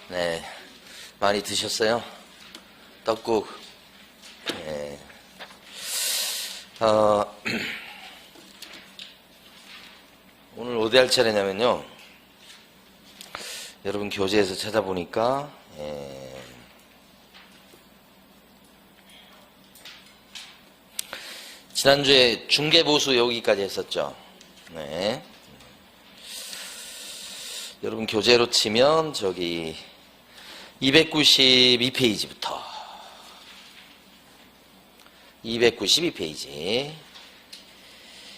네, 많이 드셨어요? 떡국. 네. 오늘 어디 할 차례냐면요. 여러분 교재에서 찾아보니까 지난주에 중개보수 여기까지 했었죠. 네. 여러분 교재로 치면 저기 292페이지부터 292페이지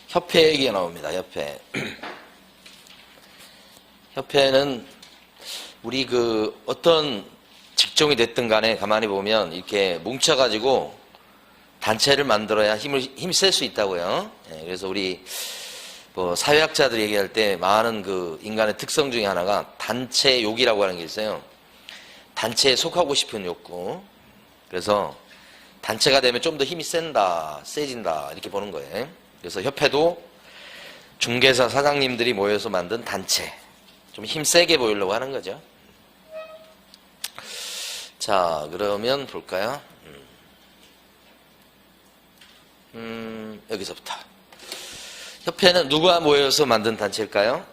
협회 얘기가 나옵니다. 협회. 협회는 우리 어떤 직종이 됐든 간에 가만히 보면 이렇게 뭉쳐가지고 단체를 만들어야 힘쓸 수 있다고요. 그래서 우리 사회학자들 얘기할 때 많은 인간의 특성 중에 하나가 단체욕이라고 하는 게 있어요. 단체에 속하고 싶은 욕구. 그래서 단체가 되면 좀 더 힘이 세진다 이렇게 보는 거예요. 그래서 협회도 중개사 사장님들이 모여서 만든 단체, 좀 힘세게 보이려고 하는 거죠. 자, 그러면 볼까요? 여기서부터. 협회는 누가 모여서 만든 단체일까요?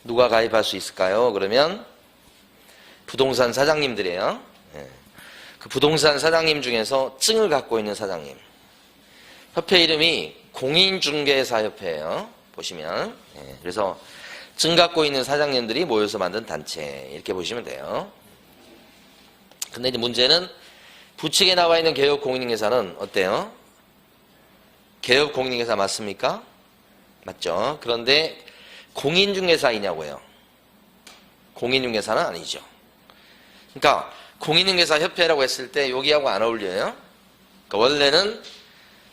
누가 가입할 수 있을까요? 그러면 부동산 사장님들이에요. 그 부동산 사장님 중에서 증을 갖고 있는 사장님. 협회 이름이 공인중개사협회예요. 보시면. 그래서 증 갖고 있는 사장님들이 모여서 만든 단체 이렇게 보시면 돼요. 근데 이제 문제는 부칙에 나와 있는 개업공인중개사는 어때요? 개업공인중개사 맞습니까? 맞죠? 그런데 공인중개사이냐고요? 공인중개사는 아니죠. 그러니까 공인중개사 협회라고 했을 때 여기하고 안 어울려요. 그러니까 원래는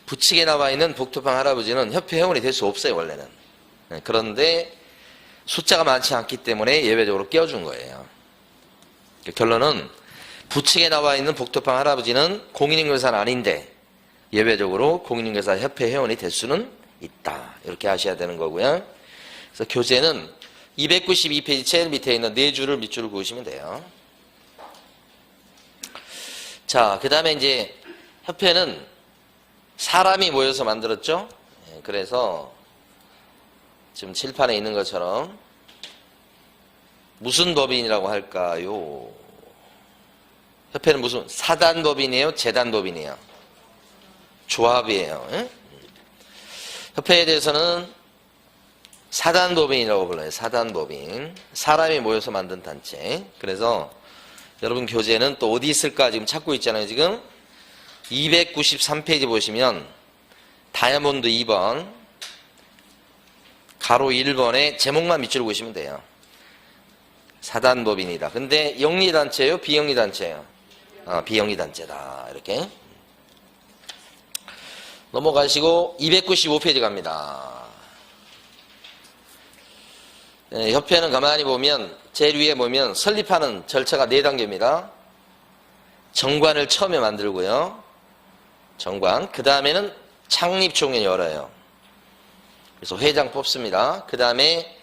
부칙에 나와 있는 복토방 할아버지는 협회 회원이 될 수 없어요. 원래는. 그런데 숫자가 많지 않기 때문에 예외적으로 껴준 거예요. 결론은 부칙에 나와 있는 복토방 할아버지는 공인중개사는 아닌데 예외적으로 공인중개사 협회 회원이 될 수는 있다. 이렇게 아셔야 되는 거고요. 그래서 교재는 292페이지 제일 밑에 있는 네 줄을 밑줄을 그으시면 돼요. 자, 그 다음에 이제 협회는 사람이 모여서 만들었죠. 그래서 지금 칠판에 있는 것처럼 무슨 법인이라고 할까요? 협회는 무슨 사단법인이에요? 재단법인이에요? 조합이에요. 협회에 대해서는 사단법인이라고 불러요. 사단법인. 사람이 모여서 만든 단체. 그래서 여러분 교재는 또 어디 있을까 지금 찾고 있잖아요. 지금 293페이지 보시면 다이아몬드 2번 가로 1번에 제목만 밑줄 그으시면 돼요. 사단법인이다. 근데 영리단체예요? 비영리단체예요? 비영리단체다. 이렇게 넘어가시고 295페이지 갑니다. 협회는 가만히 보면 제일 위에 보면 설립하는 절차가 4단계입니다. 정관을 처음에 만들고요. 정관. 그 다음에는 창립총회 열어요. 그래서 회장 뽑습니다. 그 다음에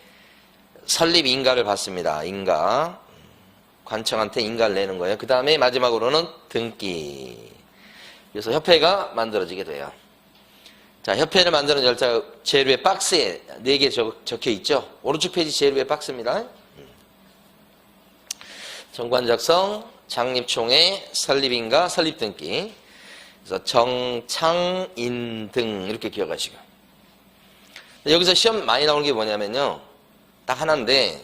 설립 인가를 받습니다. 인가. 관청한테 인가를 내는 거예요. 그 다음에 마지막으로는 등기. 그래서 협회가 만들어지게 돼요. 자, 협회를 만드는 절차 제일 위에 박스에 4개 적혀 있죠. 오른쪽 페이지 제일 위에 박스입니다. 정관 작성, 창립총회, 설립인가, 설립등기. 그래서 정창인등 이렇게 기억하시고. 여기서 시험 많이 나오는 게 뭐냐면요. 딱 하나인데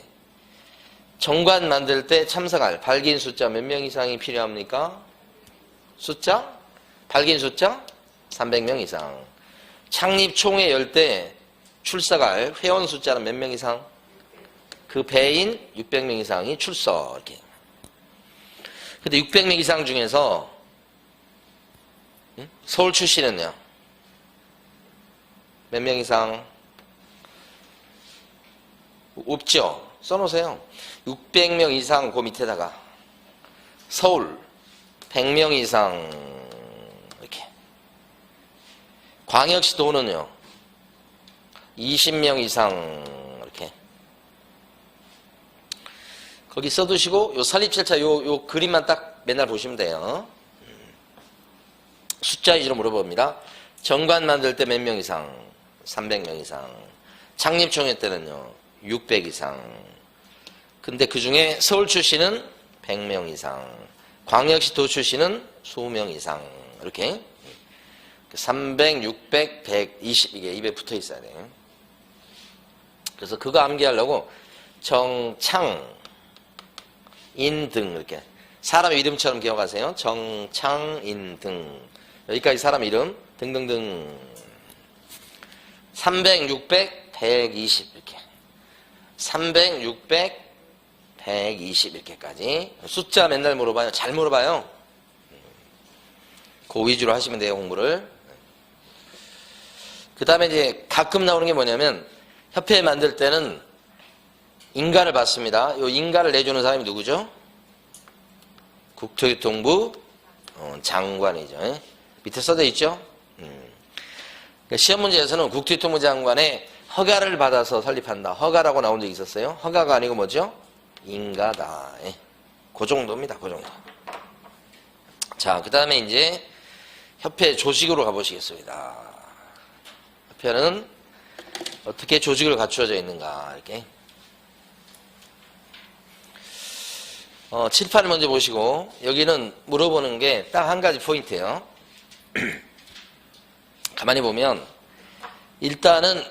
정관 만들 때 참석할 발기인 숫자 몇 명 이상이 필요합니까? 숫자? 발기인 숫자? 300명 이상. 창립총회 열 때 출석할 회원 숫자는 몇 명 이상? 그 배인 600명 이상이 출석. 이렇게. 근데 600명 이상 중에서 서울 출신은요? 몇 명 이상? 없죠? 써놓으세요. 600명 이상 그 밑에다가 서울 100명 이상 이렇게. 광역시도는요 20명 이상 이렇게. 거기 써두시고 요 설립절차 요 그림만 딱 맨날 보시면 돼요. 숫자 위주로 물어봅니다. 정관 만들 때 몇 명 이상? 300명 이상. 창립총회 때는요 600 이상. 근데 그 중에 서울 출신은 100명 이상, 광역시도 출신은 20명 이상. 이렇게 300, 600, 120 이게 입에 붙어 있어야 돼요. 그래서 그거 암기하려고 정창, 인등 이렇게 사람 이름처럼 기억하세요. 정창, 인등 여기까지 사람 이름 등등등 300, 600, 120 이렇게 300, 600, 120 이렇게까지 숫자 맨날 물어봐요. 잘 물어봐요. 그 위주로 하시면 돼요. 공부를. 그 다음에 이제 가끔 나오는 게 뭐냐면 협회 만들 때는 인가를 받습니다. 이 인가를 내주는 사람이 누구죠? 국토교통부 장관이죠. 밑에 써져 있죠? 시험 문제에서는 국토교통부 장관의 허가를 받아서 설립한다. 허가라고 나온 적이 있었어요. 허가가 아니고 뭐죠? 인가다. 그 정도입니다. 그 정도. 자, 그 다음에 이제 협회 조직으로 가보시겠습니다. 협회는 어떻게 조직을 갖추어져 있는가, 이렇게. 칠판을 먼저 보시고, 여기는 물어보는 게 딱 한 가지 포인트예요. 가만히 보면, 일단은,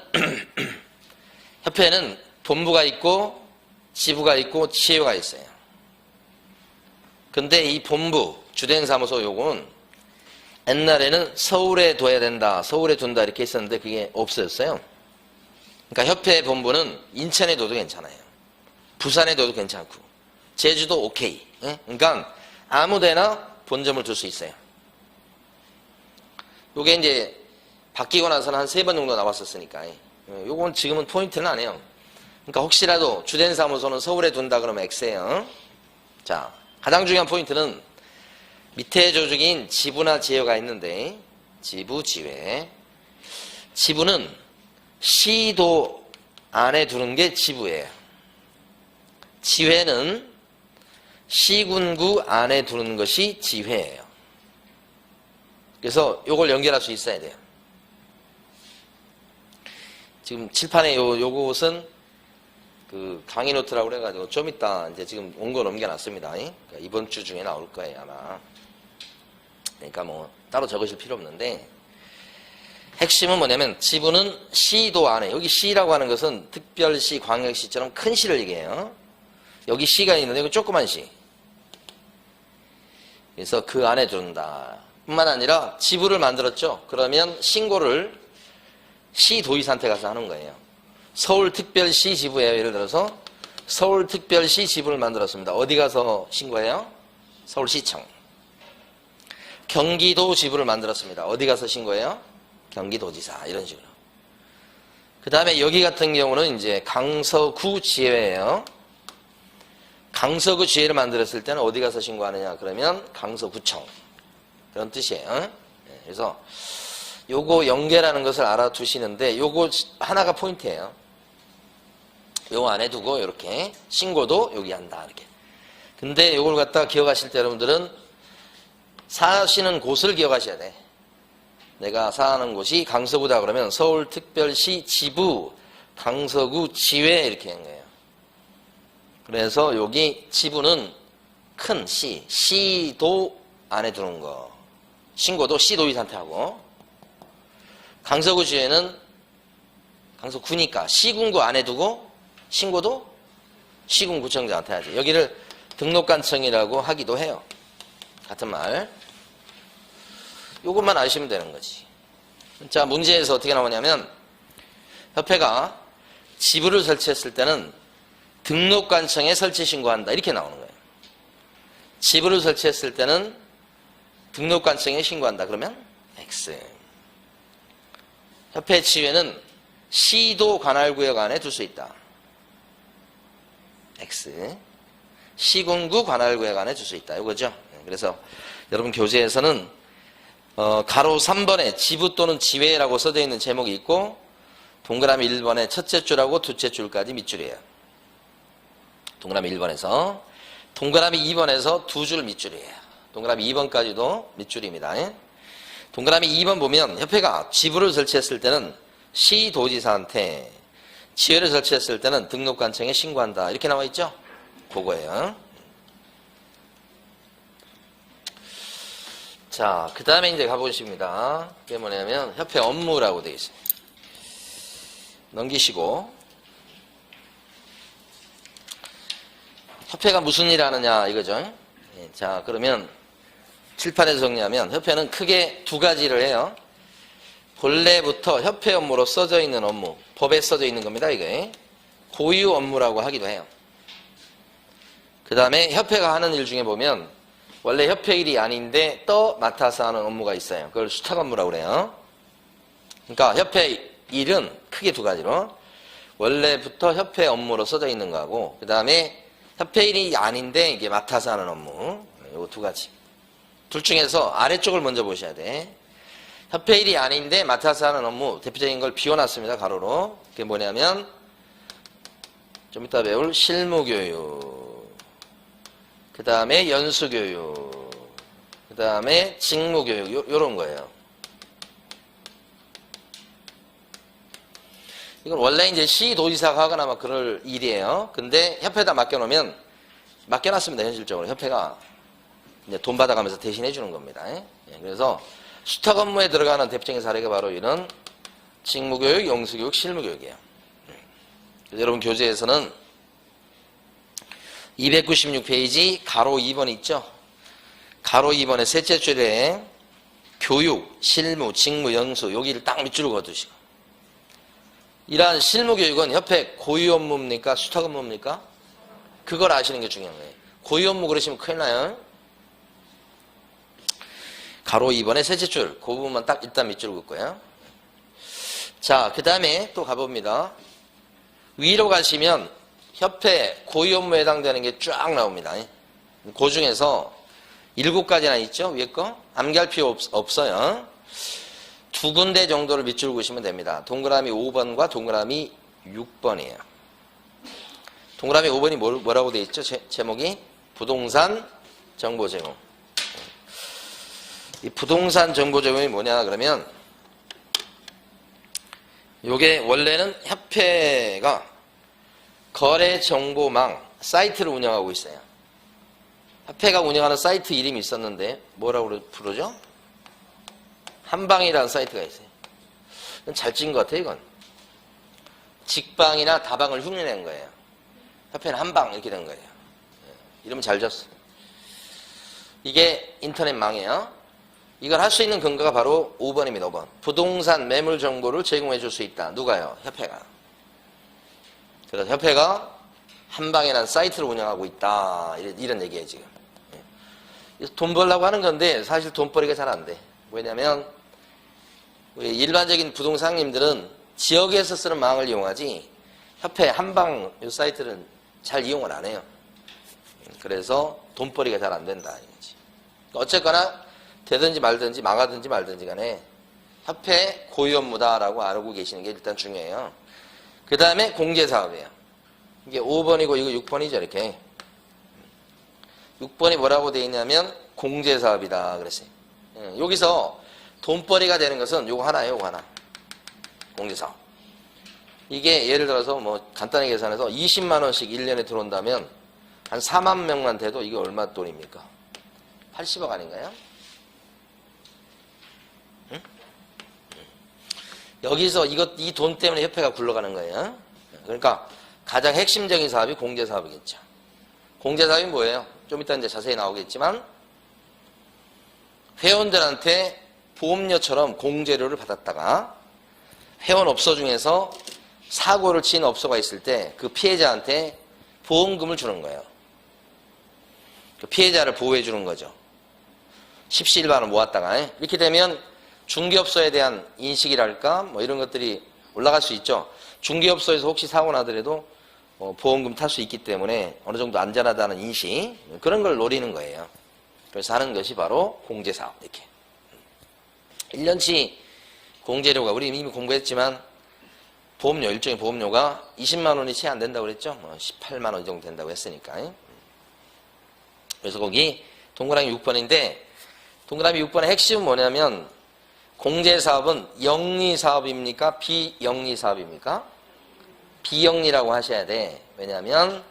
협회는 본부가 있고, 지부가 있고, 지회가 있어요. 근데 이 본부, 주된 사무소 요건 옛날에는 서울에 둬야 된다, 서울에 둔다 이렇게 했었는데 그게 없어졌어요. 그러니까 협회 본부는 인천에 둬도 괜찮아요. 부산에 둬도 괜찮고 제주도 오케이. 그러니까 아무데나 본점을 둘 수 있어요. 요게 이제 바뀌고 나서는 한 3번 정도 나왔었으니까 요건 지금은 포인트는 안 해요. 그러니까 혹시라도 주된 사무소는 서울에 둔다 그러면 X예요. 자, 가장 중요한 포인트는 밑에 조직인 지부나 지회가 있는데 지부, 지회. 지부는 시도 안에 두는 게 지부예요. 지회는 시군구 안에 두는 것이 지회예요. 그래서 요걸 연결할 수 있어야 돼요. 지금 칠판에 요것은 그 강의 노트라고 그래가지고 좀 이따 이제 지금 온 거 넘겨놨습니다. 그러니까 이번 주 중에 나올 거예요, 아마. 그러니까 뭐 따로 적으실 필요 없는데 핵심은 뭐냐면 지부는 시도 안에, 여기 시라고 하는 것은 특별시, 광역시처럼 큰 시를 얘기해요. 여기 시가 있는데 여기 조그만 시. 그래서 그 안에 둔다. 뿐만 아니라 지부를 만들었죠. 그러면 신고를 시도의사한테 가서 하는 거예요. 서울특별시 지부예요. 예를 들어서 서울특별시 지부를 만들었습니다. 어디 가서 신고해요? 서울시청. 경기도 지부를 만들었습니다. 어디 가서 신고해요? 경기도지사. 이런 식으로. 그 다음에 여기 같은 경우는 이제 강서구 지회예요. 강서구 지회를 만들었을 때는 어디 가서 신고하느냐? 그러면 강서구청. 그런 뜻이에요. 그래서 요거 연계라는 것을 알아두시는데 요거 하나가 포인트예요. 요거 안에 두고 이렇게 신고도 여기 한다. 이렇게. 근데 요걸 갖다가 기억하실 때 여러분들은 사시는 곳을 기억하셔야 돼. 내가 사는 곳이 강서구다 그러면 서울특별시 지부, 강서구 지회 이렇게 한 거예요. 그래서 여기 지부는 큰 시, 시도 안에 두는 거. 신고도 시도의사한테 하고 강서구 지회는 강서구니까 시군구 안에 두고 신고도 시군구청장한테 하지. 여기를 등록관청이라고 하기도 해요. 같은 말. 요것만 아시면 되는 거지. 자, 문제에서 어떻게 나오냐면 협회가 지부를 설치했을 때는 등록관청에 설치 신고한다. 이렇게 나오는 거예요. 지부를 설치했을 때는 등록관청에 신고한다. 그러면 X. 협회 지회는 시도 관할구역 안에 둘 수 있다. X. 시군구 관할구역 안에 둘 수 있다. 이거죠. 그래서 여러분 교재에서는 가로 3번에 지부 또는 지회라고 써져 있는 제목이 있고 동그라미 1번에 첫째 줄하고 둘째 줄까지 밑줄이에요. 동그라미 1번에서. 동그라미 2번에서 두 줄 밑줄이에요. 동그라미 2번까지도 밑줄입니다. 동그라미 2번 보면 협회가 지부를 설치했을 때는 시도지사한테, 지회를 설치했을 때는 등록관청에 신고한다. 이렇게 나와 있죠? 그거예요. 자, 그 다음에 이제 가보십니다. 그게 뭐냐면 협회 업무라고 되어 있어요. 넘기시고, 협회가 무슨 일을 하느냐 이거죠. 자, 그러면 칠판에서 정리하면 협회는 크게 두 가지를 해요. 본래부터 협회 업무로 써져 있는 업무, 법에 써져 있는 겁니다. 이게 고유 업무라고 하기도 해요. 그 다음에 협회가 하는 일 중에 보면 원래 협회 일이 아닌데 또 맡아서 하는 업무가 있어요. 그걸 수탁 업무라고 그래요. 그러니까 협회 일은 크게 두 가지로, 원래부터 협회 업무로 써져 있는 거하고, 그 다음에 협회 일이 아닌데 이게 맡아서 하는 업무, 요 두 가지. 둘 중에서 아래쪽을 먼저 보셔야 돼. 협회 일이 아닌데 맡아서 하는 업무, 대표적인 걸 비워놨습니다. 가로로. 그게 뭐냐면 좀 이따 배울 실무교육, 그 다음에 연수교육, 그 다음에 직무교육, 요런 거예요. 이건 원래 이제 시도지사가 하거나 막 그럴 일이에요. 근데 협회에다 맡겨놓으면, 맡겨놨습니다. 현실적으로. 협회가 이제 돈 받아가면서 대신해 주는 겁니다. 그래서 수탁 업무에 들어가는 대표적인 사례가 바로 이런 직무교육, 연수교육, 실무교육이에요. 여러분 교재에서는 296페이지 가로 2번 있죠? 가로 2번의 셋째 줄에 교육, 실무, 직무, 연수, 여기를 딱 밑줄을 그어두시고, 이러한 실무교육은 협회 고유 업무입니까? 수탁 업무입니까? 그걸 아시는 게 중요한 거예요. 고유 업무 그러시면 큰일 나요. 가로 2번의 셋째 줄, 그 부분만 딱 일단 밑줄 긋고요. 자, 그 다음에 또 가봅니다. 위로 가시면 협회 고유 업무에 해당되는 게 쫙 나옵니다. 그 중에서 7가지나 있죠? 위에 거? 암기할 필요 없어요. 두 군데 정도를 밑줄 그으시면 됩니다. 동그라미 5번과 동그라미 6번이에요. 동그라미 5번이 뭐라고 되어 있죠? 제목이 부동산 정보 제공. 이 부동산 정보 제공이 뭐냐 그러면, 요게 원래는 협회가 거래정보망 사이트를 운영하고 있어요. 협회가 운영하는 사이트 이름이 있었는데 뭐라고 부르죠? 한방이라는 사이트가 있어요. 잘 찍은 것 같아요. 이건 직방이나 다방을 흉내낸 거예요. 협회는 한방 이렇게 된 거예요. 이러면 잘 졌어. 이게 인터넷망이에요. 이걸 할 수 있는 근거가 바로 5번입니다. 5번. 부동산 매물 정보를 제공해 줄 수 있다. 누가요? 협회가. 그래서 협회가 한방이라는 사이트를 운영하고 있다. 이런 얘기예요, 지금. 돈 벌려고 하는 건데 사실 돈벌이가 잘 안 돼. 왜냐면 우리 일반적인 부동산님들은 지역에서 쓰는 망을 이용하지 협회 한방 이 사이트는 잘 이용을 안 해요. 그래서 돈벌이가 잘 안 된다. 이거지. 어쨌거나 되든지 말든지 망하든지 말든지 간에 협회 고유 업무다라고 알고 계시는 게 일단 중요해요. 그 다음에 공제사업이에요. 이게 5번이고 이거 6번이죠. 이렇게 6번이 뭐라고 되어 있냐면 공제사업이다 그랬어요. 여기서 돈벌이가 되는 것은 요거 하나예요. 요거 하나. 공제사업. 이게 예를 들어서 뭐 간단하게 계산해서 20만 원씩 1년에 들어온다면 한 4만 명만 돼도 이게 얼마 돈입니까? 80억 아닌가요? 응? 여기서 이 돈 때문에 협회가 굴러가는 거예요. 그러니까 가장 핵심적인 사업이 공제사업이겠죠. 공제사업이 뭐예요? 좀 이따 이제 자세히 나오겠지만 회원들한테 보험료처럼 공제료를 받았다가 회원업소 중에서 사고를 친 업소가 있을 때 그 피해자한테 보험금을 주는 거예요. 그 피해자를 보호해 주는 거죠. 십시일반을 모았다가 이렇게 되면 중개업소에 대한 인식이랄까 뭐 이런 것들이 올라갈 수 있죠. 중개업소에서 혹시 사고 나더라도 보험금 탈 수 있기 때문에 어느 정도 안전하다는 인식, 그런 걸 노리는 거예요. 그래서 하는 것이 바로 공제사업. 이렇게 1년치 공제료가 우리 이미 공부했지만 보험료, 일종의 보험료가 20만 원이 채 안 된다고 그랬죠? 18만 원 정도 된다고 했으니까. 그래서 거기 동그라미 6번인데, 동그라미 6번의 핵심은 뭐냐면, 공제사업은 영리사업입니까? 비영리사업입니까? 비영리라고 하셔야 돼. 왜냐하면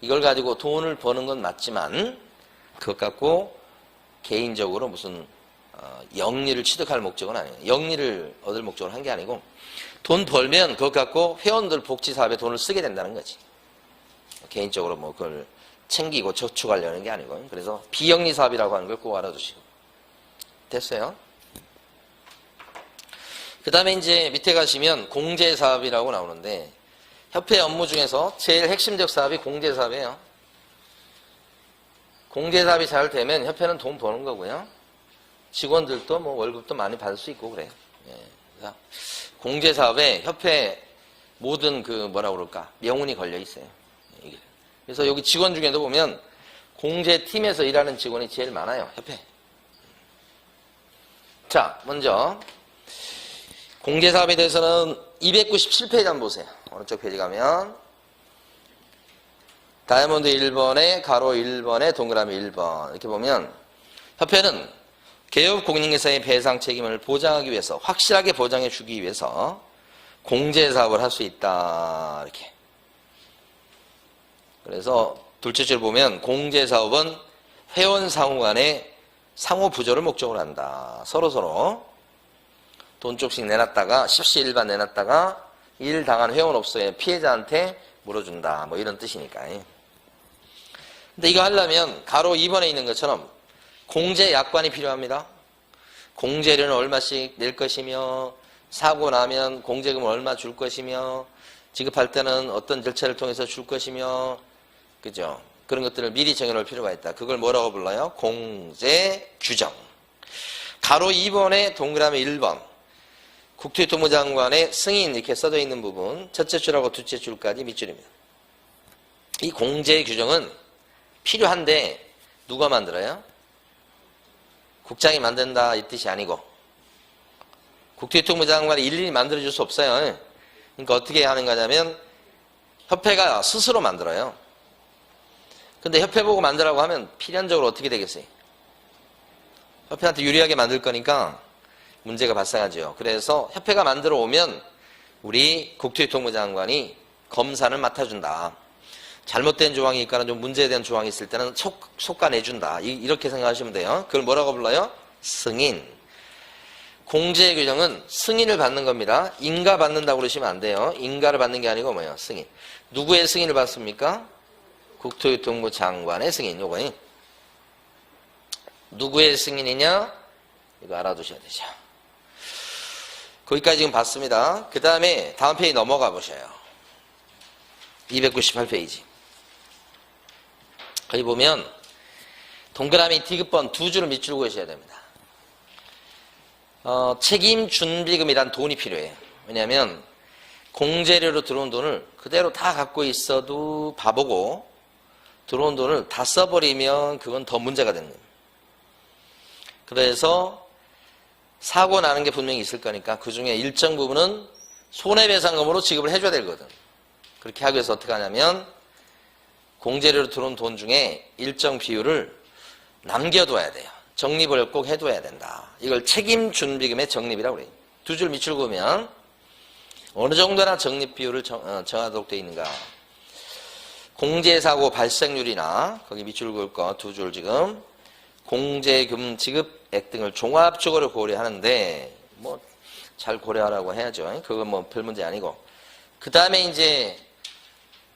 이걸 가지고 돈을 버는 건 맞지만 그것 갖고 개인적으로 무슨 영리를 취득할 목적은 아니에요. 영리를 얻을 목적으로 한 게 아니고 돈 벌면 그것 갖고 회원들 복지사업에 돈을 쓰게 된다는 거지. 개인적으로 뭐 그걸 챙기고 저축하려는 게 아니고. 그래서 비영리사업이라고 하는 걸 꼭 알아두시고. 됐어요? 그 다음에 이제 밑에 가시면 공제사업이라고 나오는데, 협회 업무 중에서 제일 핵심적 사업이 공제사업이에요. 공제사업이 잘 되면 협회는 돈 버는 거고요. 직원들도 뭐 월급도 많이 받을 수 있고 그래요. 그래서 공제사업에 협회 모든 그 뭐라 그럴까 명운이 걸려 있어요. 그래서 여기 직원 중에도 보면 공제팀에서 일하는 직원이 제일 많아요. 협회. 자, 먼저 공제사업에 대해서는 297페이지 한번 보세요. 오른쪽 페이지 가면 다이아몬드 1번에 가로 1번에 동그라미 1번 이렇게 보면 협회는 개업 공인중개사의 배상 책임을 보장하기 위해서 확실하게 보장해 주기 위해서 공제사업을 할 수 있다. 이렇게. 그래서 둘째 줄 보면 공제사업은 회원 상호 간의 상호 부조를 목적으로 한다. 서로서로 돈 쪽씩 내놨다가 십시일반 내놨다가 일 당한 회원업소의 피해자한테 물어준다. 뭐 이런 뜻이니까. 근데 이거 하려면 가로 2번에 있는 것처럼 공제 약관이 필요합니다. 공제료는 얼마씩 낼 것이며 사고 나면 공제금을 얼마 줄 것이며 지급할 때는 어떤 절차를 통해서 줄 것이며 그죠? 그런 것들을 미리 정해놓을 필요가 있다. 그걸 뭐라고 불러요? 공제 규정. 가로 2번에 동그라미 1번 국토교통부 장관의 승인 이렇게 써져 있는 부분 첫째 줄하고 둘째 줄까지 밑줄입니다. 이 공제 규정은 필요한데 누가 만들어요? 국장이 만든다 이 뜻이 아니고 국토교통부 장관이 일일이 만들어줄 수 없어요. 그러니까 어떻게 하는 거냐면 협회가 스스로 만들어요. 근데 협회 보고 만들라고 하면 필연적으로 어떻게 되겠어요? 협회한테 유리하게 만들 거니까 문제가 발생하죠. 그래서 협회가 만들어 오면 우리 국토교통부 장관이 검사는 맡아준다. 잘못된 조항이 있거나 좀 문제된 조항이 있을 때는 속가내준다. 이렇게 생각하시면 돼요. 그걸 뭐라고 불러요? 승인. 공제 규정은 승인을 받는 겁니다. 인가 받는다고 그러시면 안 돼요. 인가를 받는 게 아니고 뭐예요? 승인. 누구의 승인을 받습니까? 국토교통부 장관의 승인. 요거 누구의 승인이냐? 이거 알아두셔야 되죠. 거기까지 지금 봤습니다. 그 다음에 다음 페이지 넘어가 보셔요. 298페이지. 거기 보면 동그라미 디귿번 두 줄을 밑줄 그으셔야 됩니다. 책임준비금이란 돈이 필요해요. 왜냐하면 공제료로 들어온 돈을 그대로 다 갖고 있어도 바보고 들어온 돈을 다 써버리면 그건 더 문제가 되는 거예요. 그래서 사고 나는 게 분명히 있을 거니까 그 중에 일정 부분은 손해배상금으로 지급을 해줘야 되거든. 그렇게 하기 위해서 어떻게 하냐면 공제료로 들어온 돈 중에 일정 비율을 남겨둬야 돼요. 적립을 꼭 해둬야 된다. 이걸 책임준비금의 적립이라고 그래요. 두 줄 밑줄 그으면 어느 정도나 적립 비율을 정하도록 되어 있는가. 공제사고 발생률이나 거기 밑줄 그을 거 두 줄 지금 공제금 지급액 등을 종합적으로 고려하는데 뭐 잘 고려하라고 해야죠. 그건 뭐 별 문제 아니고. 그 다음에 이제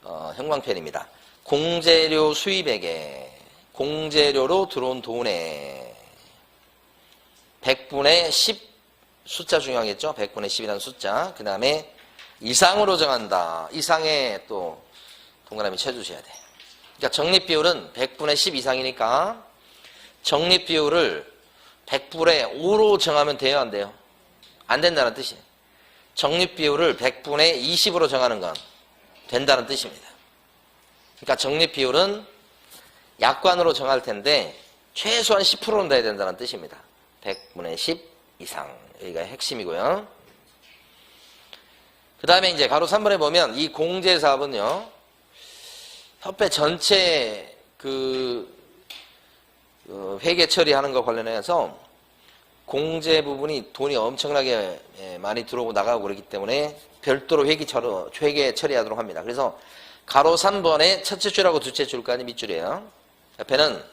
형광펜입니다. 공제료 수입액에 공제료로 들어온 돈에 100분의 10 숫자 중요하겠죠. 100분의 10이라는 숫자. 그 다음에 이상으로 정한다. 이상에 또 동그라미 쳐주셔야 돼. 그러니까 적립비율은 100분의 10 이상이니까 적립비율을 100분의 5로 정하면 돼요, 안 돼요? 안 된다는 뜻이에요. 적립비율을 100분의 20으로 정하는 건 된다는 뜻입니다. 그러니까 적립비율은 약관으로 정할 텐데 최소한 10%는 돼야 된다는 뜻입니다. 100분의 10 이상. 여기가 핵심이고요. 그 다음에 이제 가로 3번에 보면 이 공제사업은요, 협회 전체 회계 처리하는 것 관련해서 공제 부분이 돈이 엄청나게 많이 들어오고 나가고 그렇기 때문에 별도로 회계 처리하도록 합니다. 그래서 가로 3번에 첫째 줄하고 둘째 줄까지 밑줄이에요. 옆에는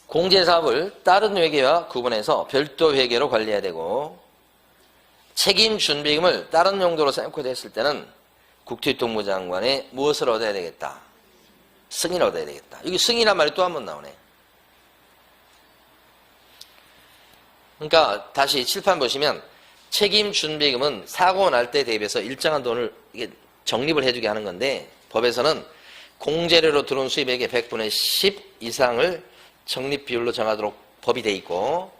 공제사업을 다른 회계와 구분해서 별도 회계로 관리해야 되고, 책임 준비금을 다른 용도로 생각했을 때는 국토교통부 장관의 무엇을 얻어야 되겠다? 승인을 얻어야 되겠다. 여기 승인이란 말이 또 한 번 나오네. 그러니까 다시 칠판 보시면 책임 준비금은 사고 날 때 대비해서 일정한 돈을 이게 적립을 해주게 하는 건데, 법에서는 공제료로 들어온 수입액의 100분의 10 이상을 적립 비율로 정하도록 법이 돼 있고,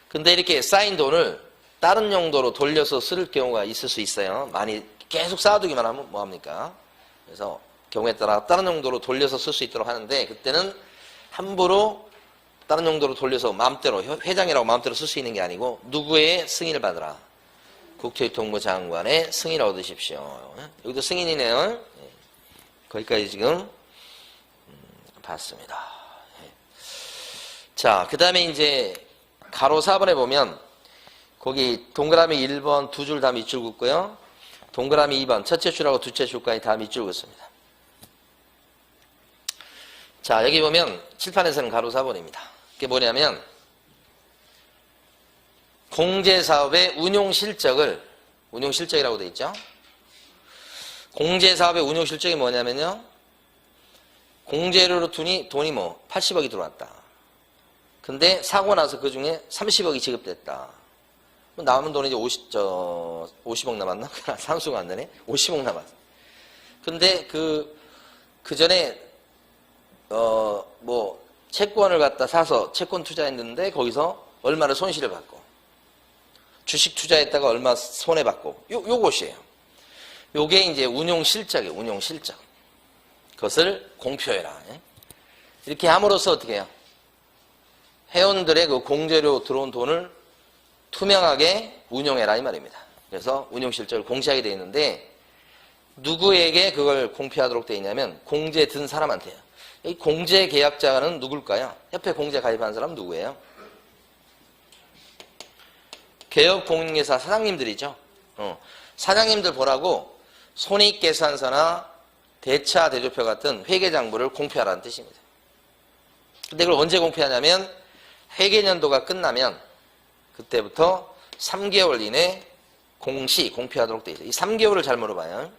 근데 이렇게 쌓인 돈을 다른 용도로 돌려서 쓸 경우가 있을 수 있어요. 많이 계속 쌓아두기만 하면 뭐합니까? 그래서 경우에 따라 다른 용도로 돌려서 쓸 수 있도록 하는데, 그때는 함부로 다른 용도로 돌려서 마음대로, 회장이라고 마음대로 쓸 수 있는 게 아니고 누구의 승인을 받으라? 국토교통부 장관의 승인을 얻으십시오. 여기도 승인이네요. 거기까지 지금 봤습니다. 자, 그 다음에 이제 가로 4번에 보면 거기 동그라미 1번 두 줄 다 밑줄 긋고요. 동그라미 2번 첫째 줄하고 둘째 줄까지 다 밑줄 긋습니다. 자, 여기 보면 칠판에서는 가로 4번입니다. 그게 뭐냐면 공제사업의 운용실적이라고 되어 있죠. 공제사업의 운용실적이 뭐냐면요, 공제료로 돈이 뭐 80억이 들어왔다. 근데 사고 나서 그 중에 30억이 지급됐다. 남은 돈이 이제 50억 남았나? 산수가 안 되네. 50억 남았어. 근데 그 전에 채권을 갖다 사서 채권 투자했는데 거기서 얼마를 손실을 받고, 주식 투자했다가 얼마 손해 받고, 요것이에요. 요게 이제 운용실적이에요. 운용실적. 그것을 공표해라. 이렇게 함으로써 어떻게 해요? 회원들의 그 공제료 들어온 돈을 투명하게 운용해라 이 말입니다. 그래서 운용실적을 공시하게 되어 있는데, 누구에게 그걸 공표하도록 되어 있냐면 공제 든 사람한테요. 이 공제 계약자는 누굴까요? 협회 공제 가입한 사람은 누구예요? 개업공인회사 사장님들이죠. 사장님들 보라고 손익계산서나 대차 대조표 같은 회계장부를 공표하라는 뜻입니다. 근데 그걸 언제 공표하냐면 회계년도가 끝나면 그때부터 3개월 이내 공표하도록 되어 있어요. 이 3개월을 잘 물어봐요.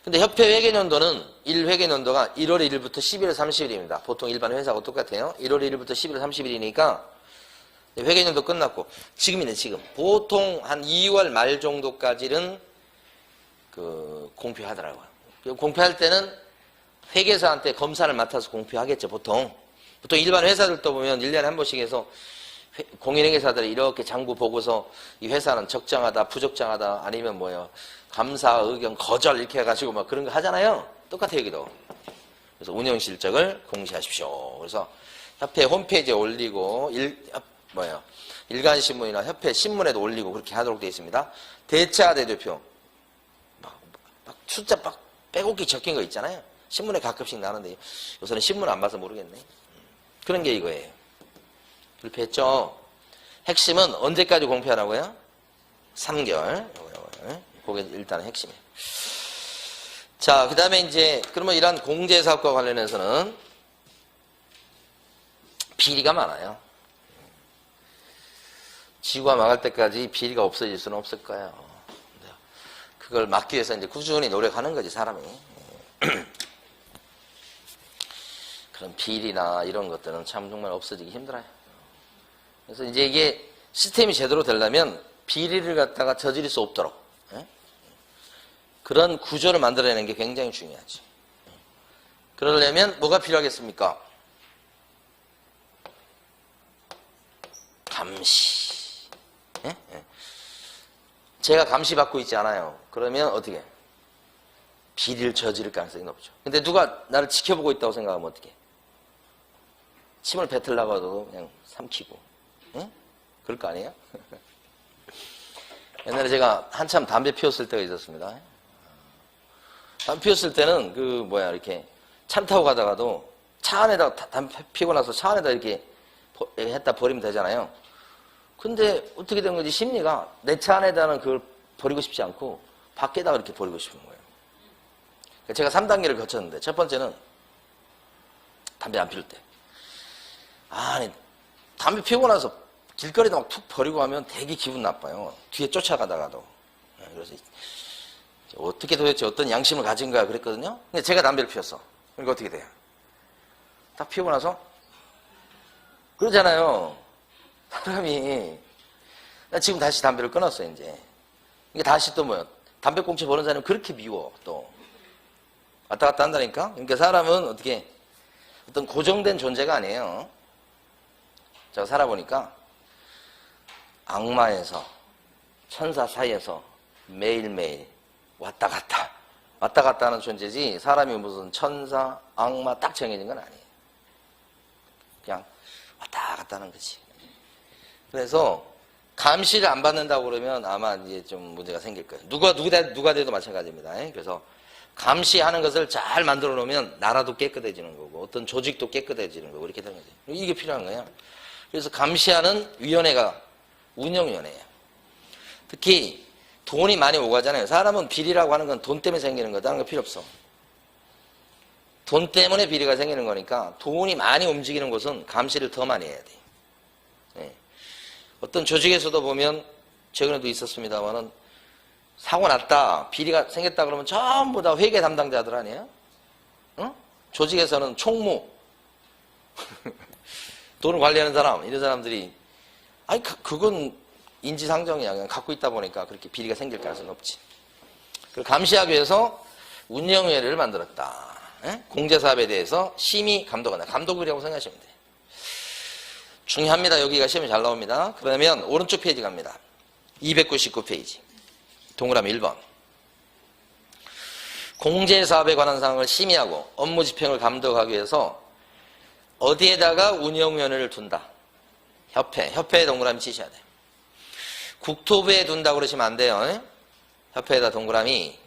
근데 협회 회계년도는 1회계년도가 1월 1일부터 11월 30일입니다. 보통 일반 회사하고 똑같아요. 1월 1일부터 11월 30일이니까 회계년도 끝났고, 지금이네, 지금. 보통 한 2월 말 정도까지는 공표하더라고요. 공표할 때는 회계사한테 검사를 맡아서 공표하겠죠, 보통. 보통 일반 회사들도 보면 1년에 한 번씩 해서 공인회계사들이 이렇게 장부 보고서 이 회사는 적정하다, 부적정하다, 아니면 감사 의견 거절 이렇게 해가지고 막 그런 거 하잖아요. 똑같아요, 여기도. 그래서 운영실적을 공시하십시오. 그래서 협회 홈페이지에 올리고, 일간신문이나 협회 신문에도 올리고 그렇게 하도록 되어 있습니다. 대차 대조표. 막 숫자 빼곡히 적힌 거 있잖아요. 신문에 가끔씩 나는데 요새는 신문 안 봐서 모르겠네. 그런 게 이거예요. 불패했죠. 핵심은 언제까지 공표하라고요? 3개월. 그게 일단 핵심이에요. 자, 그 다음에 이제 그러면 이러한 공제사업과 관련해서는 비리가 많아요. 지구가 망할 때까지 비리가 없어질 수는 없을 거예요. 그걸 막기 위해서 이제 꾸준히 노력하는 거지, 사람이. 그런 비리나 이런 것들은 참 정말 없어지기 힘들어요. 그래서 이제 이게 시스템이 제대로 되려면 비리를 갖다가 저지를 수 없도록 그런 구조를 만들어내는 게 굉장히 중요하죠. 그러려면 뭐가 필요하겠습니까? 감시. 제가 감시받고 있지 않아요. 그러면 어떻게? 비리를 저지를 가능성이 높죠. 근데 누가 나를 지켜보고 있다고 생각하면 어떻게? 침을 뱉으려고 해도 그냥 삼키고. 그럴 거 아니에요? 옛날에 제가 한참 담배 피웠을 때가 있었습니다. 담배 피웠을 때는 이렇게 차를 타고 가다가도 차 안에다 담배 피우고 나서 차 안에다 이렇게 했다 버리면 되잖아요. 근데 어떻게 된 건지 심리가 내 차 안에다는 그걸 버리고 싶지 않고 밖에다가 이렇게 버리고 싶은 거예요. 제가 3단계를 거쳤는데 첫 번째는 담배 안 피울 때. 아니, 담배 피우고 나서 길거리에다 막 툭 버리고 하면 되게 기분 나빠요. 뒤에 쫓아가다가도. 그래서 어떻게 도대체 어떤 양심을 가진 거야 그랬거든요. 근데 제가 담배를 피웠어. 그러니까 어떻게 돼요? 딱 피우고 나서 그러잖아요. 사람이 나 지금 다시 담배를 끊었어 이제. 이게 다시 또 뭐야? 담배꽁초 버는 사람은 그렇게 미워 또 왔다 갔다 한다니까. 그러니까 사람은 어떻게 어떤 고정된 존재가 아니에요. 제가 살아보니까 악마에서 천사 사이에서 매일매일 왔다 갔다 하는 존재지 사람이 무슨 천사, 악마 딱 정해진 건 아니에요. 그냥 왔다 갔다 하는 거지. 그래서 감시를 안 받는다고 그러면 아마 이제 좀 문제가 생길 거예요. 누가 돼도 마찬가지입니다. 그래서 감시하는 것을 잘 만들어 놓으면 나라도 깨끗해지는 거고 어떤 조직도 깨끗해지는 거고 이렇게 되는 거죠. 이게 필요한 거예요. 그래서 감시하는 위원회가 운영위원회예요. 특히 돈이 많이 오가잖아요. 사람은 비리라고 하는 건 돈 때문에 생기는 거다. 다른 거 필요 없어. 돈 때문에 비리가 생기는 거니까 돈이 많이 움직이는 곳은 감시를 더 많이 해야 돼요. 네. 어떤 조직에서도 보면 최근에도 있었습니다만은 사고 났다, 비리가 생겼다 그러면 전부 다 회계 담당자들 아니에요? 응? 조직에서는 총무, 돈을 관리하는 사람, 이런 사람들이 아니 그건 인지상정이야. 그냥 갖고 있다 보니까 그렇게 비리가 생길 가능성은 없지. 그걸 감시하기 위해서 운영위원회를 만들었다. 공제사업에 대해서 심의 감독한다. 감독이라고 생각하시면 돼요. 중요합니다. 여기가 시험에 잘 나옵니다. 그러면 오른쪽 페이지 갑니다. 299페이지. 동그라미 1번. 공제사업에 관한 사항을 심의하고 업무 집행을 감독하기 위해서 어디에다가 운영위원회를 둔다. 협회에 동그라미 치셔야 돼요. 국토부에 둔다고 그러시면 안 돼요. 협회에다 동그라미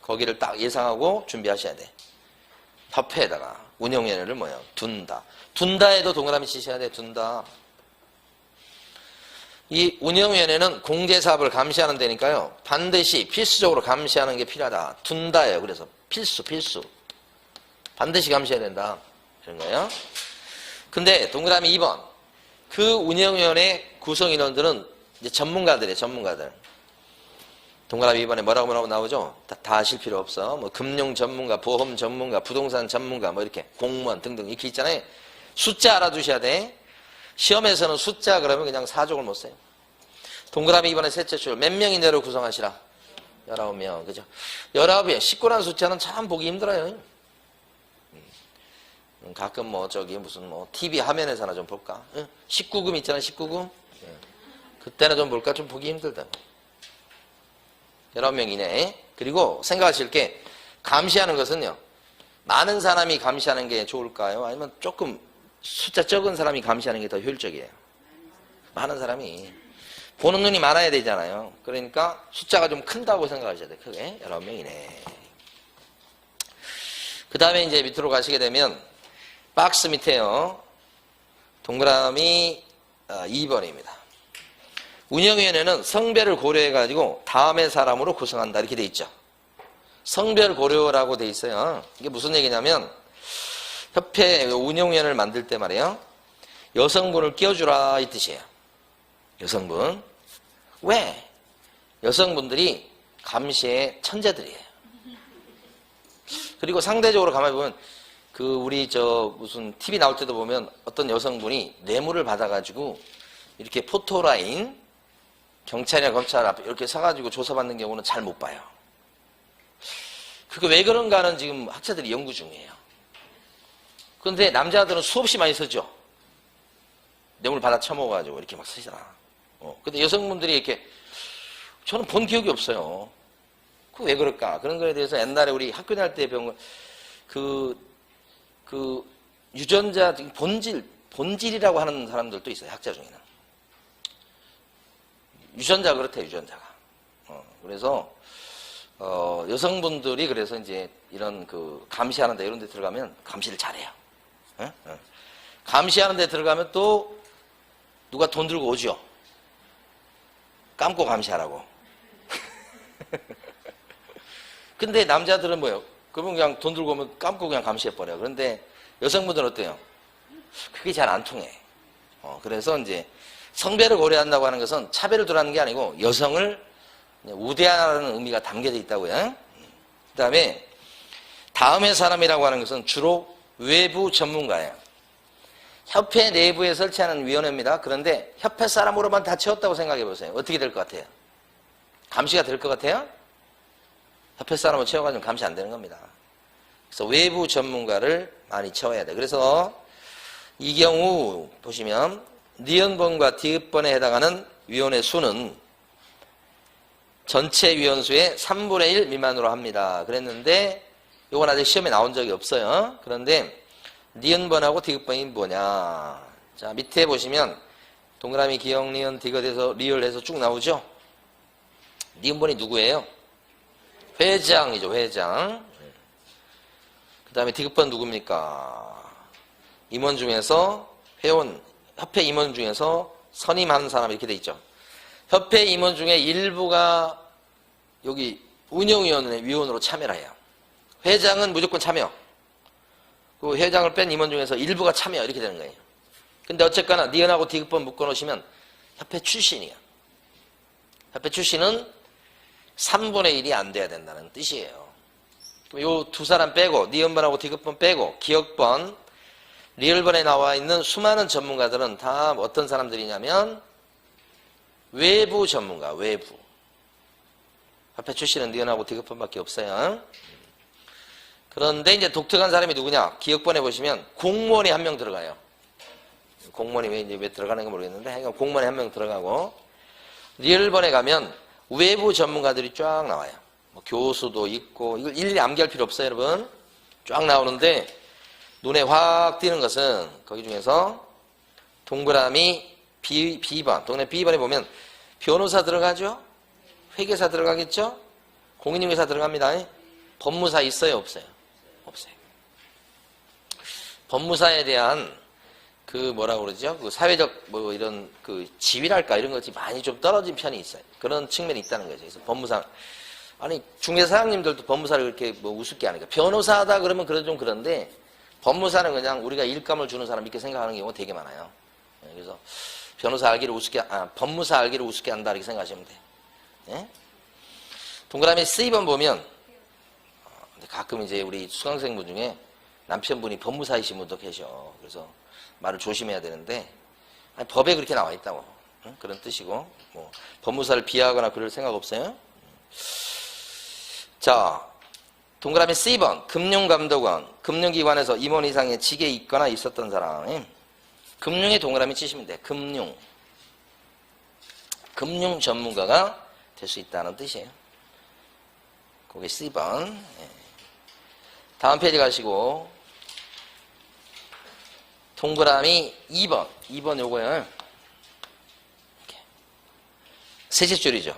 거기를 딱 예상하고 준비하셔야 돼. 협회에다가 운영위원회를 뭐예요? 둔다. 둔다에도 동그라미 치셔야 돼. 둔다. 이 운영위원회는 공제사업을 감시하는 데니까요. 반드시 필수적으로 감시하는 게 필요하다. 둔다예요. 그래서 필수. 반드시 감시해야 된다. 그런 거예요. 근데 동그라미 2번. 그 운영위원회 구성 인원들은 이제 전문가들이에요. 전문가들. 동그라미 2번에 뭐라고 나오죠? 다 아실 필요 없어. 뭐 금융 전문가, 보험 전문가, 부동산 전문가, 뭐 이렇게 공무원 등등 이렇게 있잖아요. 숫자 알아두셔야 돼. 시험에서는 숫자 그러면 그냥 사족을 못 써요. 동그라미 2번에 셋째 줄 몇 명 이내로 구성하시라? 19명. 그죠? 19명. 식구라는 숫자는 참 보기 힘들어요. 가끔 무슨 TV 화면에서나 좀 볼까? 19금 있잖아, 19금. 그때나 좀 볼까? 좀 보기 힘들다. 19명 이내. 그리고 생각하실 게 감시하는 것은요. 많은 사람이 감시하는 게 좋을까요? 아니면 조금 숫자 적은 사람이 감시하는 게 더 효율적이에요. 많은 사람이. 보는 눈이 많아야 되잖아요. 그러니까 숫자가 좀 큰다고 생각하셔야 돼요. 크게. 19명 이내. 그 다음에 이제 밑으로 가시게 되면 박스 밑에요. 동그라미 2번입니다. 운영위원회는 성별을 고려해가지고 다음의 사람으로 구성한다. 이렇게 돼 있죠. 성별 고려라고 돼 있어요. 이게 무슨 얘기냐면 협회 운영위원회를 만들 때 말이에요. 여성분을 끼워주라 이 뜻이에요. 여성분. 왜? 여성분들이 감시의 천재들이에요. 그리고 상대적으로 가만히 보면 우리 무슨 TV 나올 때도 보면 어떤 여성분이 뇌물을 받아가지고 이렇게 포토라인 경찰이나 검찰 앞에 이렇게 서가지고 조사받는 경우는 잘 못 봐요. 그게 왜 그런가는 지금 학자들이 연구 중이에요. 그런데 남자들은 수없이 많이 쓰죠. 뇌물 받아 처먹어가지고 이렇게 막 쓰잖아. 근데 여성분들이 이렇게 저는 본 기억이 없어요. 그 왜 그럴까? 그런 거에 대해서 옛날에 우리 학교 다닐 때 배운 유전자 본질이라고 하는 사람들도 있어요. 학자 중에는. 유전자 그렇대, 유전자가. 그래서 여성분들이 그래서 이제 이런 그 감시하는 데 이런 데 들어가면 감시를 잘해요. 감시하는 데 들어가면 또 누가 돈 들고 오죠. 감고 감시하라고. 근데 남자들은 뭐예요? 그러면 그냥 돈 들고 오면 감고 그냥 감시해버려요. 그런데 여성분들은 어때요? 그게 잘 안 통해. 그래서 이제 성별을 고려한다고 하는 것은 차별을 두라는 게 아니고 여성을 우대하는 의미가 담겨져 있다고요. 그 다음에 다음의 사람이라고 하는 것은 주로 외부 전문가예요. 협회 내부에 설치하는 위원회입니다. 그런데 협회 사람으로만 다 채웠다고 생각해 보세요. 어떻게 될 것 같아요? 감시가 될 것 같아요? 협회 사람을 채워가지고 감시 안 되는 겁니다. 그래서 외부 전문가를 많이 채워야 돼. 그래서 이 경우 보시면 니은번과 디귿번에 해당하는 위원회 수는 전체 위원수의 3분의 1 미만으로 합니다. 그랬는데 이건 아직 시험에 나온 적이 없어요. 그런데 니은번하고 디귿번이 뭐냐? 자, 밑에 보시면 동그라미 기역 니은 디귿에서 리을해서 쭉 나오죠. 니은번이 누구예요? 회장이죠, 회장. 그 다음에 디귿번 누굽니까? 임원 중에서 회원, 협회 임원 중에서 선임하는 사람 이렇게 돼 있죠. 협회 임원 중에 일부가 여기 운영위원으로 참여를 해요. 회장은 무조건 참여. 그 회장을 뺀 임원 중에서 일부가 참여 이렇게 되는 거예요. 근데 어쨌거나 니은하고 디귿번 묶어놓으시면 협회 출신이에요. 협회 출신은 3분의 1이 안 돼야 된다는 뜻이에요. 요 두 사람 빼고 니은번하고 디귿번 빼고 기역번, 리을번에 나와 있는 수많은 전문가들은 다 어떤 사람들이냐면 외부 전문가, 외부. 협회 출신은 니은하고 디귿번밖에 없어요. 그런데 이제 독특한 사람이 누구냐? 기역번에 보시면 공무원이 한 명 들어가요. 공무원이 왜 들어가는지 모르겠는데 하여간 공무원이 한 명 들어가고 리을번에 가면 외부 전문가들이 쫙 나와요. 뭐 교수도 있고 이걸 일일이 암기할 필요 없어요, 여러분. 쫙 나오는데 눈에 확 띄는 것은 거기 중에서 동그라미 B번, 동그라미 B번에 보면 변호사 들어가죠? 회계사 들어가겠죠? 공인중개사 들어갑니다. 법무사 있어요, 없어요? 없어요. 법무사에 대한 그 뭐라고 그러죠? 그 사회적 뭐 이런 그 지위랄까 이런 것이 많이 좀 떨어진 편이 있어요. 그런 측면이 있다는 거죠. 그래서 법무사, 아니 중개사 사장님들도 법무사를 그렇게 뭐 우습게 하니까 변호사다 그러면 그래도 좀 그런데 법무사는 그냥 우리가 일감을 주는 사람 이렇게 생각하는 경우가 되게 많아요. 그래서 변호사 알기를 우습게, 법무사 알기를 우습게 한다 이렇게 생각하시면 돼요. 예? 동그라미 C번 보면 가끔 이제 우리 수강생분 중에 남편분이 법무사이신 분도 계셔. 그래서 말을 조심해야 되는데 아니, 법에 그렇게 나와 있다고. 응? 그런 뜻이고 뭐 법무사를 비하하거나 그럴 생각 없어요? 자, 동그라미 C번 금융감독원, 금융기관에서 임원 이상의 직에 있거나 있었던 사람. 금융에 동그라미 치시면 돼. 금융 전문가가 될 수 있다는 뜻이에요. 그게 C번. 다음 페이지 가시고 동그라미 2번. 2번 요거요. 셋째 줄이죠.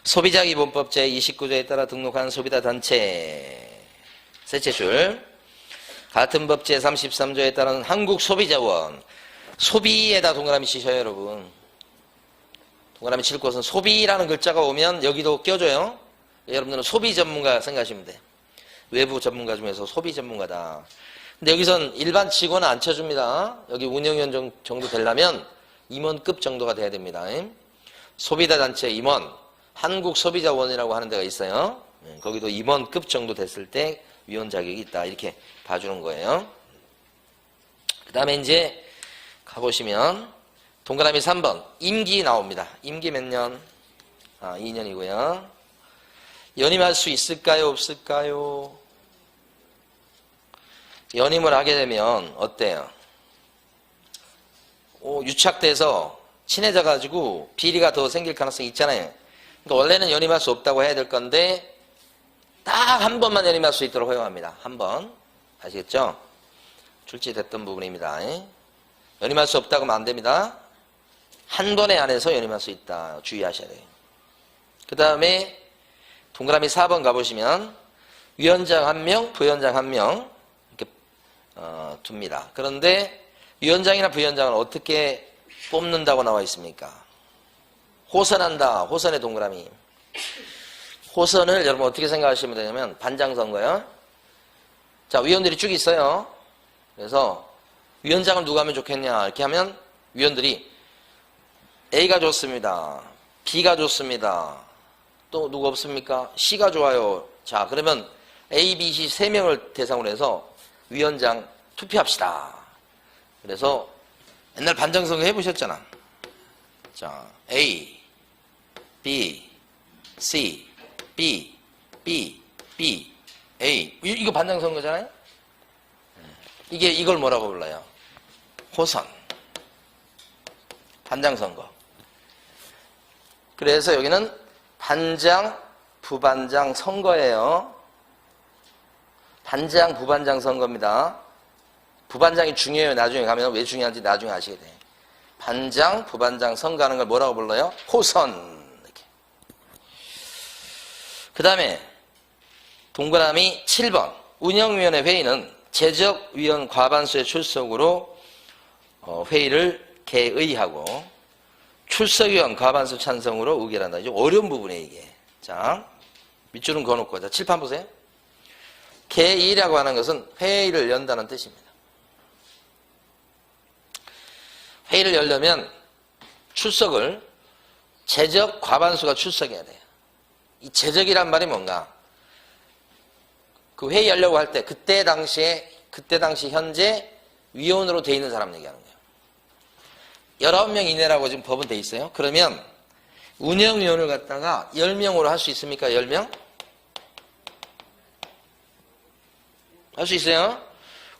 소비자기본법 제29조에 따라 등록한 소비자단체. 셋째 줄. 같은 법 제33조에 따른 한국소비자원. 소비에다 동그라미 치셔요, 여러분. 동그라미 칠 곳은 소비라는 글자가 오면 여기도 껴줘요. 여러분들은 소비 전문가 생각하시면 돼요. 외부 전문가 중에서 소비 전문가다. 근데 여기선 일반 직원은 안 쳐줍니다. 여기 운영위원 정도 되려면 임원급 정도가 돼야 됩니다. 소비자단체 임원, 한국소비자원이라고 하는 데가 있어요. 거기도 임원급 정도 됐을 때 위원 자격이 있다. 이렇게 봐주는 거예요. 그 다음에 이제 가보시면 동그라미 3번 임기 나옵니다. 임기 몇 년? 2년이고요. 연임할 수 있을까요? 없을까요? 연임을 하게 되면 어때요? 유착돼서 친해져가지고 비리가 더 생길 가능성이 있잖아요. 그러니까 원래는 연임할 수 없다고 해야 될 건데 딱 한 번만 연임할 수 있도록 허용합니다. 한 번. 아시겠죠? 출제됐던 부분입니다. 연임할 수 없다고 하면 안 됩니다. 한 번에 안에서 연임할 수 있다. 주의하셔야 돼요. 그 다음에 동그라미 4번 가보시면 위원장 1명, 부위원장 1명 이렇게 둡니다. 그런데 위원장이나 부위원장은 어떻게 뽑는다고 나와 있습니까? 호선한다. 호선의 동그라미. 호선을 여러분 어떻게 생각하시면 되냐면 반장선거요. 자, 위원들이 쭉 있어요. 그래서 위원장을 누가 하면 좋겠냐 이렇게 하면 위원들이 A가 좋습니다. B가 좋습니다. 또 누구 없습니까? C가 좋아요. 자, 그러면 A, B, C 3명을 대상으로 해서 위원장 투표합시다. 그래서 옛날 반장선거 해보셨잖아. 자, A, B, C, B, B, B, A. 이거 반장선거잖아요? 이걸 뭐라고 불러요? 호선. 반장선거. 그래서 여기는 반장, 부반장 선거예요. 반장, 부반장 선거입니다. 부반장이 중요해요. 나중에 가면 왜 중요한지 나중에 아시게 돼요. 반장, 부반장 선거하는 걸 뭐라고 불러요? 호선. 이렇게. 그 다음에 동그라미 7번. 운영위원회 회의는 재적위원 과반수의 출석으로 회의를 개의하고 출석위원 과반수 찬성으로 의결한다. 이제 어려운 부분이에요, 이게. 자, 밑줄은 그어놓고. 자, 칠판 보세요. 개의라고 하는 것은 회의를 연다는 뜻입니다. 회의를 열려면 출석을 재적 과반수가 출석해야 돼요. 이 재적이란 말이 뭔가? 그 회의 열려고 할 때 그때 당시 현재 위원으로 돼 있는 사람 얘기하는 거예요. 19명 이내라고 지금 법은 돼 있어요. 그러면 운영위원을 갖다가 10명으로 할 수 있습니까? 10명? 할 수 있어요?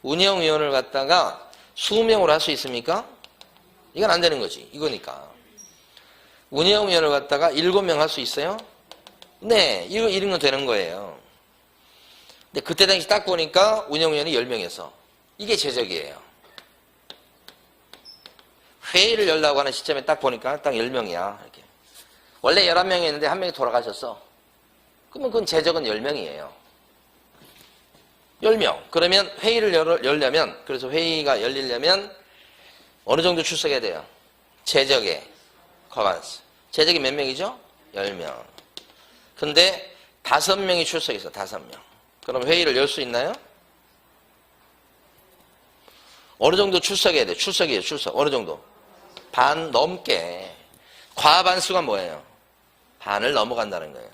운영위원을 갖다가 20명으로 할 수 있습니까? 이건 안 되는 거지. 이거니까. 운영위원을 갖다가 7명 할 수 있어요? 네, 이런 건 되는 거예요. 근데 그때 당시 딱 보니까 운영위원이 10명이어서 이게 제적이에요. 회의를 열라고 하는 시점에 딱 보니까 딱 10명이야. 이렇게. 원래 11명이었는데 한 명이 돌아가셨어. 그러면 그건 제적은 10명이에요. 10명. 그러면 회의를 열려면, 그래서 회의가 열리려면 어느 정도 출석해야 돼요? 제적의 과반수. 제적이 몇 명이죠? 10명. 근데 5명이 출석했어. 5명. 그럼 회의를 열 수 있나요? 어느 정도 출석해야 돼? 출석이에요. 출석. 어느 정도? 반 넘게. 과반수가 뭐예요? 반을 넘어간다는 거예요.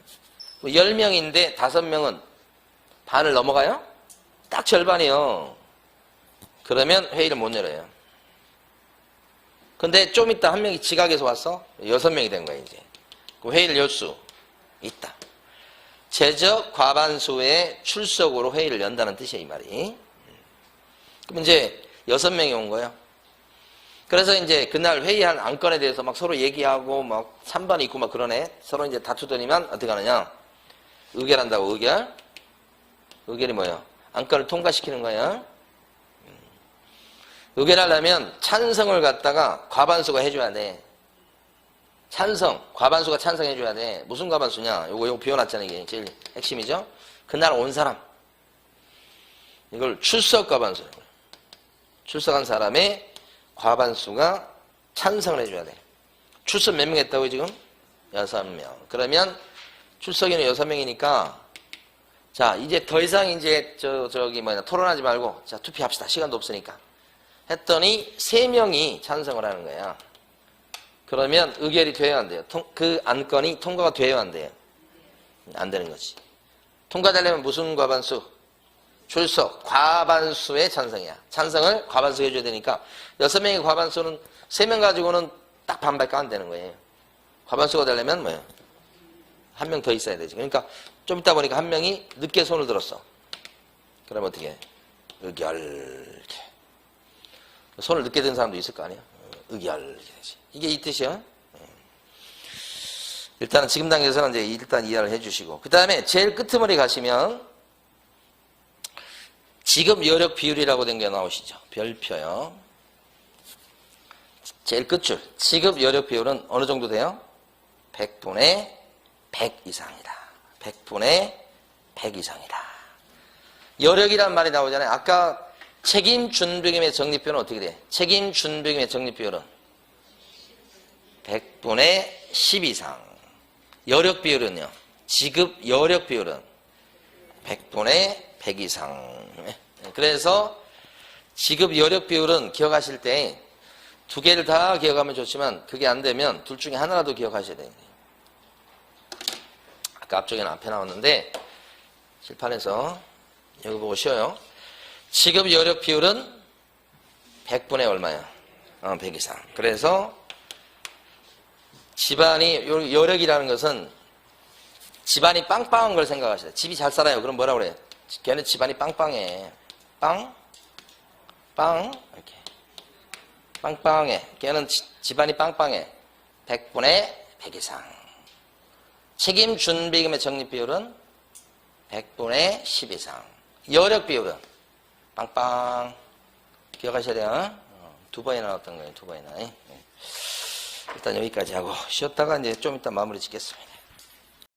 10명인데 5명은 반을 넘어가요? 딱 절반이요. 그러면 회의를 못 열어요. 근데 좀 이따 한 명이 지각해서 왔어? 6명이 된 거예요, 이제. 그럼 회의를 열 수 있다. 제적 과반수의 출석으로 회의를 연다는 뜻이에요, 이 말이. 그럼 이제 6명이 온 거예요. 그래서 이제 그날 회의한 안건에 대해서 막 서로 얘기하고 막 3번 있고 막 그러네. 서로 이제 다투더니만 어떻게 하느냐. 의결한다고, 의결. 의결이 뭐예요? 안건을 통과시키는 거예요. 의결하려면 찬성을 갖다가 과반수가 해줘야 돼. 찬성, 과반수가 찬성해줘야 돼. 무슨 과반수냐? 요거 비워놨잖아요. 이게 제일 핵심이죠. 그날 온 사람. 이걸 출석 과반수라고 해요. 출석한 사람의 과반수가 찬성을 해줘야 돼. 출석 몇 명 했다고요, 지금? 6명. 그러면 출석인은 6명이니까, 자, 이제 더 이상 이제, 토론하지 말고, 자, 투표합시다. 시간도 없으니까. 했더니, 3명이 찬성을 하는 거야. 그러면 의결이 돼야 안 돼요? 그 안건이 통과가 돼야 안 돼요? 안 되는 거지. 통과되려면 무슨 과반수? 출석, 과반수의 찬성이야. 찬성을 과반수 해줘야 되니까 6명의 과반수는 3명 가지고는 딱 반밖에 안 되는 거예요. 과반수가 되려면 뭐예요? 한 명 더 있어야 되지. 그러니까 좀 있다 보니까 한 명이 늦게 손을 들었어. 그럼 어떻게 해? 의결. 손을 늦게 든 사람도 있을 거 아니야? 의결. 이게 이 뜻이야. 일단은 지금 단계에서는 이제 일단 이해를 해주시고, 그 다음에 제일 끄트머리 가시면 지급 여력 비율이라고 된 게 나오시죠. 별표요. 제일 끝줄. 지급 여력 비율은 어느 정도 돼요? 100분의 100 이상이다. 100분의 100 이상이다. 여력이란 말이 나오잖아요. 아까 책임 준비금의 적립 비율은 어떻게 돼? 책임 준비금의 적립 비율은 100분의 10 이상. 여력 비율은요? 지급 여력 비율은 100분의 100 이상. 그래서 지급 여력 비율은 기억하실 때 두 개를 다 기억하면 좋지만 그게 안 되면 둘 중에 하나라도 기억하셔야 돼요. 아까 앞쪽에는 앞에 나왔는데 칠판에서 여기 보고 쉬어요. 지급 여력 비율은 100분의 얼마야? 100 이상. 그래서 집안이, 여력이라는 것은 집안이 빵빵한 걸 생각하셔야 돼요. 집이 잘 살아요. 그럼 뭐라고 그래? 걔는 집안이 빵빵해. 빵? 이렇게. 빵빵해. 걔는 집안이 빵빵해. 100분의 100 이상. 책임 준비금의 적립 비율은 100분의 10 이상. 여력 비율은 빵빵. 기억하셔야 돼요. 두 번이나 나왔던 거예요. 두 번이나. 일단 여기까지 하고 쉬었다가 이제 좀 이따 마무리 짓겠습니다.